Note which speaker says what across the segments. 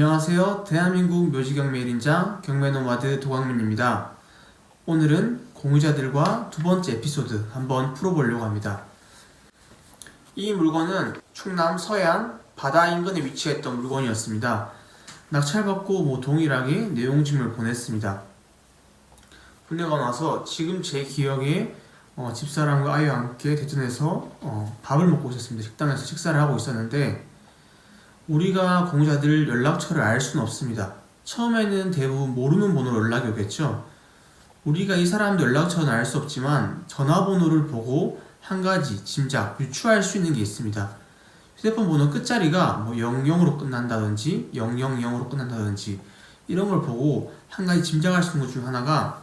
Speaker 1: 안녕하세요. 대한민국 묘지경매 1인자 경매노마드 도광민입니다. 오늘은 공유자들과 두 번째 에피소드 한번 풀어보려고 합니다. 이 물건은 충남 서해안 바다 인근에 위치했던 물건이었습니다. 낙찰받고 동일하게 내용증을 보냈습니다. 보내고 나서 지금 제 기억에 집사람과 아이와 함께 대전에서 밥을 먹고 있었습니다. 식당에서 식사를 하고 있었는데 우리가 공유자들 연락처를 알 수는 없습니다. 처음에는 대부분 모르는 번호로 연락이 오겠죠. 우리가 이 사람도 연락처는 알 수 없지만 전화번호를 보고 한 가지 짐작, 유추할 수 있는 게 있습니다. 휴대폰 번호 끝자리가 00으로 끝난다든지 000으로 끝난다든지 이런 걸 보고 한 가지 짐작할 수 있는 것 중 하나가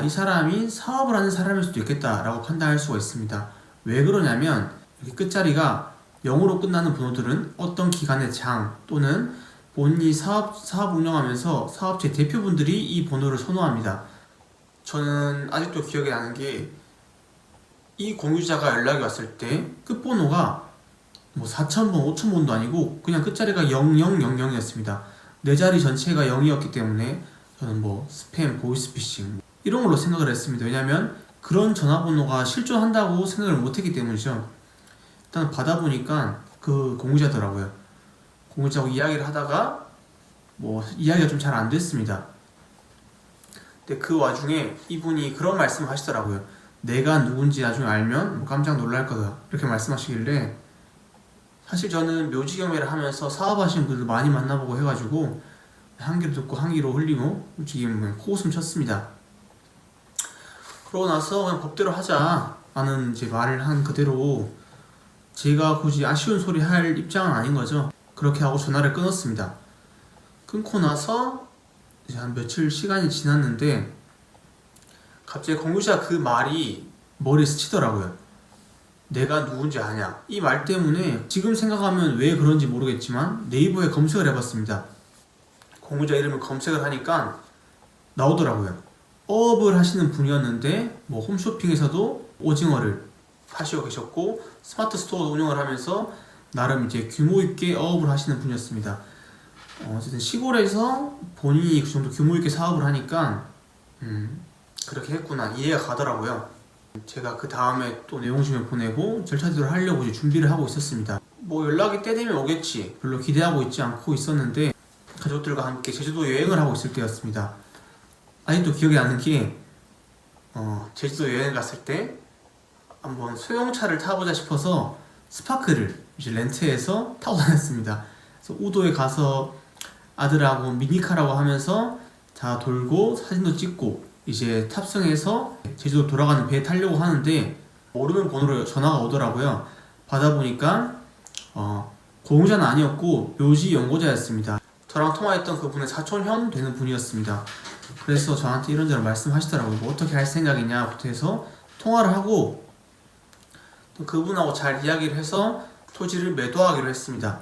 Speaker 1: 이 사람이 사업을 하는 사람일 수도 있겠다라고 판단할 수가 있습니다. 왜 그러냐면 이렇게 끝자리가 0으로 끝나는 번호들은 어떤 기관의 장 또는 본인이 사업 운영하면서 사업체 대표분들이 이 번호를 선호합니다. 저는 아직도 기억이 나는 게 이 공유자가 연락이 왔을 때 끝번호가 4000번, 5000번도 아니고 그냥 끝자리가 0000이었습니다. 네 자리 전체가 0이었기 때문에 저는 스팸, 보이스피싱 이런 걸로 생각을 했습니다. 왜냐면 그런 전화번호가 실존한다고 생각을 못했기 때문이죠. 일단 받아보니까 그 공유자더라고요. 공유자하고 이야기를 하다가 이야기가 좀 잘 안 됐습니다. 근데 그 와중에 이분이 그런 말씀을 하시더라고요. 내가 누군지 나중에 알면 깜짝 놀랄 거다 이렇게 말씀하시길래 사실 저는 묘지경매를 하면서 사업하시는 분들 많이 만나보고 해가지고 한 귀로 듣고 한 귀로 흘리고 솔직히 코웃음 쳤습니다. 그러고 나서 그냥 법대로 하자 라는 이제 말을 한 그대로 제가 굳이 아쉬운 소리 할 입장은 아닌 거죠. 그렇게 하고 전화를 끊었습니다. 끊고 나서 이제 한 며칠 시간이 지났는데 갑자기 공유자 그 말이 머리에 스치더라고요. 내가 누군지 아냐. 이 말 때문에 지금 생각하면 왜 그런지 모르겠지만 네이버에 검색을 해봤습니다. 공유자 이름을 검색을 하니까 나오더라고요. 어업을 하시는 분이었는데 홈쇼핑에서도 오징어를 하시고 계셨고 스마트 스토어 운영을 하면서 나름 이제 규모 있게 어업을 하시는 분이었습니다. 어쨌든 시골에서 본인이 그 정도 규모 있게 사업을 하니까 그렇게 했구나 이해가 가더라고요. 제가 그 다음에 또 내용증을 보내고 절차대로 하려고 이제 준비를 하고 있었습니다. 연락이 때 되면 오겠지 별로 기대하고 있지 않고 있었는데 가족들과 함께 제주도 여행을 하고 있을 때였습니다. 아직도 기억이 나는 게 제주도 여행 갔을 때 한번 소형차를 타보자 싶어서 스파크를 이제 렌트해서 타고 다녔습니다. 그래서 우도에 가서 아들하고 미니카라고 하면서 다 돌고 사진도 찍고 이제 탑승해서 제주도 돌아가는 배 타려고 하는데 모르는 번호로 전화가 오더라고요. 받아보니까 공유자는 아니었고 묘지 연구자였습니다. 저랑 통화했던 그분의 사촌형 되는 분이었습니다. 그래서 저한테 이런저런 말씀하시더라고요. 어떻게 할 생각이냐부터 해서 통화를 하고 또 그분하고 잘 이야기를 해서 토지를 매도하기로 했습니다.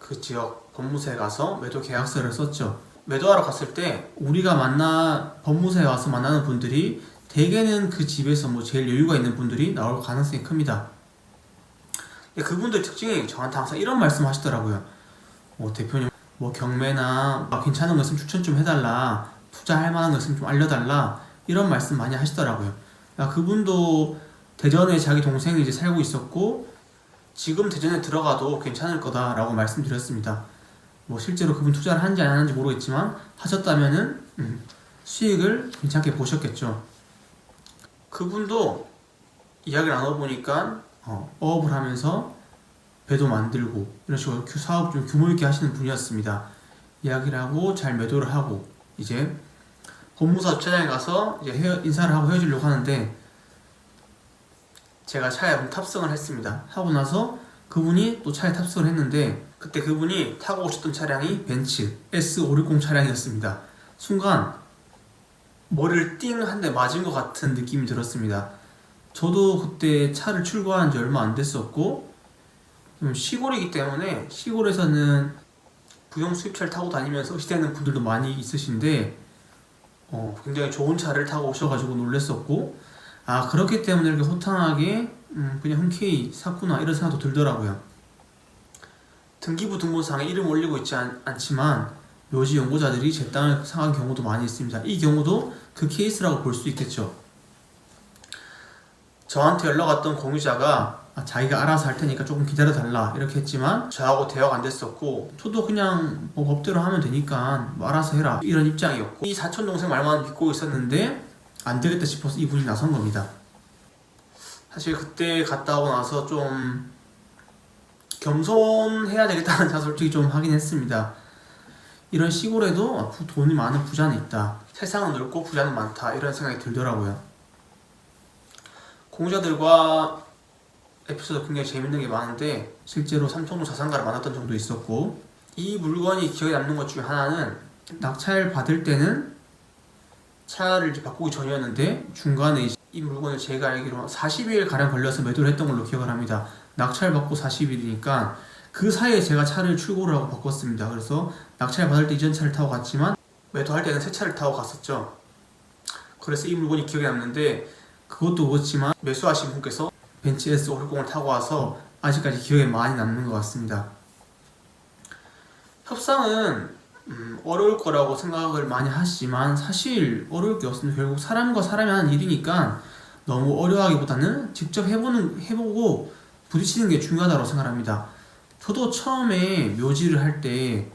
Speaker 1: 그 지역 법무사에 가서 매도 계약서를 썼죠. 매도하러 갔을 때 우리가 법무사에 와서 만나는 분들이 대개는 그 집에서 제일 여유가 있는 분들이 나올 가능성이 큽니다. 그분들 특징이 저한테 항상 이런 말씀 하시더라고요. 대표님 경매나 괜찮은 거 있으면 추천 좀 해달라, 투자할 만한 거 있으면 좀 알려달라 이런 말씀 많이 하시더라고요. 그분도 대전에 자기 동생이 이제 살고 있었고 지금 대전에 들어가도 괜찮을 거다라고 말씀드렸습니다. 실제로 그분 투자를 하는지 안 하는지 모르겠지만 하셨다면은 수익을 괜찮게 보셨겠죠. 그분도 이야기를 나눠보니까 어업을 하면서 배도 만들고 이런 식으로 사업 좀 규모 있게 하시는 분이었습니다. 이야기를 하고 잘 매도를 하고 이제 법무사 주차장에 가서 이제 인사를 하고 헤어지려고 하는데 제가 차에 탑승을 했습니다. 하고 나서 그분이 또 차에 탑승을 했는데 그때 그분이 타고 오셨던 차량이 벤츠 S560 차량이었습니다. 순간 머리를 띵 한 대 맞은 것 같은 느낌이 들었습니다. 저도 그때 차를 출고한 지 얼마 안 됐었고 시골이기 때문에 시골에서는 부영 수입차를 타고 다니면서 의식되는 분들도 많이 있으신데 굉장히 좋은 차를 타고 오셔가지고 놀랬었고 그렇기 때문에 이렇게 호탕하게 그냥 흔쾌히 샀구나 이런 생각도 들더라고요. 등기부 등본상에 이름 올리고 있지 않지만 묘지 연구자들이 제 땅을 상한 경우도 많이 있습니다. 이 경우도 그 케이스라고 볼 수 있겠죠. 저한테 연락 왔던 공유자가 자기가 알아서 할 테니까 조금 기다려달라 이렇게 했지만 저하고 대화가 안 됐었고, 저도 그냥 뭐 법대로 하면 되니까 뭐 알아서 해라 이런 입장이었고, 이 사촌 동생 말만 믿고 있었는데 안 되겠다 싶어서 이분이 나선 겁니다. 사실 그때 갔다 오고 나서 좀 겸손해야 되겠다는 생각 솔직히 좀 하긴 했습니다. 이런 시골에도 돈이 많은 부자는 있다, 세상은 넓고 부자는 많다, 이런 생각이 들더라고요. 공유자들과 에피소드 굉장히 재밌는 게 많은데 실제로 삼청동 자산가를 만났던 적도 있었고, 이 물건이 기억에 남는 것 중에 하나는 낙찰 받을 때는 차를 이제 바꾸기 전이었는데 중간에 이 물건을 제가 알기로 40일 가량 걸려서 매도를 했던 걸로 기억을 합니다. 낙찰 받고 40일이니까 그 사이에 제가 차를 출고를 하고 바꿨습니다. 그래서 낙찰 받을 때 이전 차를 타고 갔지만 매도할 때는 새 차를 타고 갔었죠. 그래서 이 물건이 기억에 남는데, 그것도 그렇지만 매수하신 분께서 벤츠 S560을 타고 와서 아직까지 기억에 많이 남는 것 같습니다. 협상은 어려울 거라고 생각을 많이 하시지만 사실 어려울 게 없습니다. 결국 사람과 사람이 하는 일이니까 너무 어려워하기보다는 직접 해보고 부딪히는 게 중요하다고 생각합니다. 저도 처음에 묘지를 할 때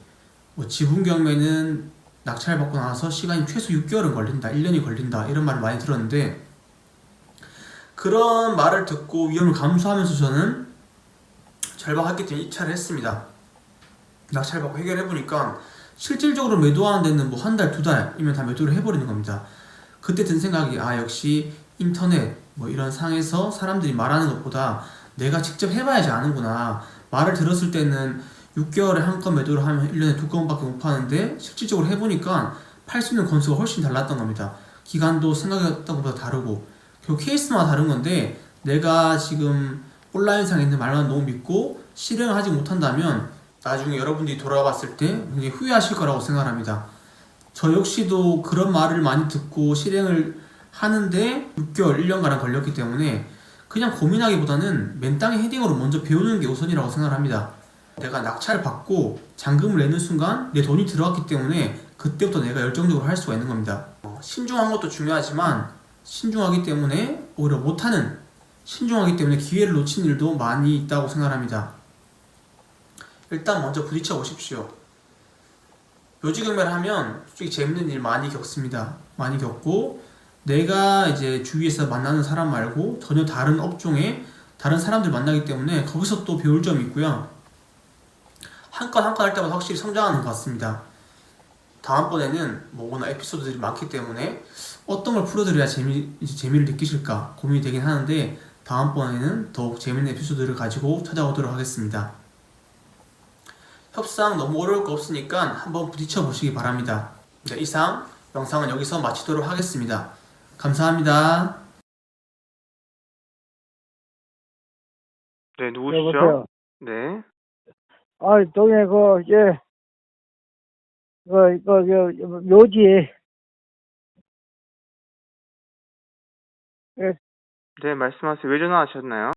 Speaker 1: 뭐 지분 경매는 낙찰 받고 나서 시간이 최소 6개월은 걸린다, 1년이 걸린다, 이런 말을 많이 들었는데, 그런 말을 듣고 위험을 감수하면서 저는 절박했기 때문에 입찰을 했습니다. 낙찰 받고 해결해보니까 실질적으로 매도하는 데는 뭐 한 달, 두 달이면 다 매도를 해버리는 겁니다. 그때 든 생각이, 역시 인터넷 뭐 이런 상에서 사람들이 말하는 것보다 내가 직접 해봐야지 아는구나. 말을 들었을 때는 6개월에 한 건 매도를 하면 1년에 2건밖에 못 파는데 실질적으로 해보니까 팔 수 있는 건수가 훨씬 달랐던 겁니다. 기간도 생각했던 것보다 다르고, 결국 케이스마다 다른 건데, 내가 지금 온라인상에 있는 말만 너무 믿고 실행을 하지 못한다면 나중에 여러분들이 돌아봤을 때 굉장히 후회하실 거라고 생각합니다. 저 역시도 그런 말을 많이 듣고 실행을 하는데 6개월, 1년가량 걸렸기 때문에 그냥 고민하기보다는 맨 땅에 헤딩으로 먼저 배우는 게 우선이라고 생각합니다. 내가 낙찰을 받고 잔금을 내는 순간 내 돈이 들어갔기 때문에 그때부터 내가 열정적으로 할 수가 있는 겁니다. 신중한 것도 중요하지만 신중하기 때문에 오히려 못하는, 신중하기 때문에 기회를 놓친 일도 많이 있다고 생각합니다. 일단 먼저 부딪혀 보십시오. 묘지 경매를 하면 솔직히 재밌는 일 많이 겪습니다. 많이 겪고, 내가 이제 주위에서 만나는 사람 말고 전혀 다른 업종의 다른 사람들 만나기 때문에 거기서 또 배울 점이 있고요. 한 건 한 건 할 때마다 확실히 성장하는 것 같습니다. 다음번에는 뭐 워낙 에피소드들이 많기 때문에 어떤 걸 풀어드려야 재미를 느끼실까 고민이 되긴 하는데, 다음번에는 더욱 재밌는 에피소드를 가지고 찾아오도록 하겠습니다. 협상 너무 어려울 거 없으니까 한번 부딪혀 보시기 바랍니다. 네, 이상 영상은 여기서 마치도록 하겠습니다. 감사합니다. 네, 누구시죠?
Speaker 2: 여보세요.
Speaker 1: 네.
Speaker 2: 동해 묘지.
Speaker 1: 네, 말씀하세요. 왜 전화하셨나요?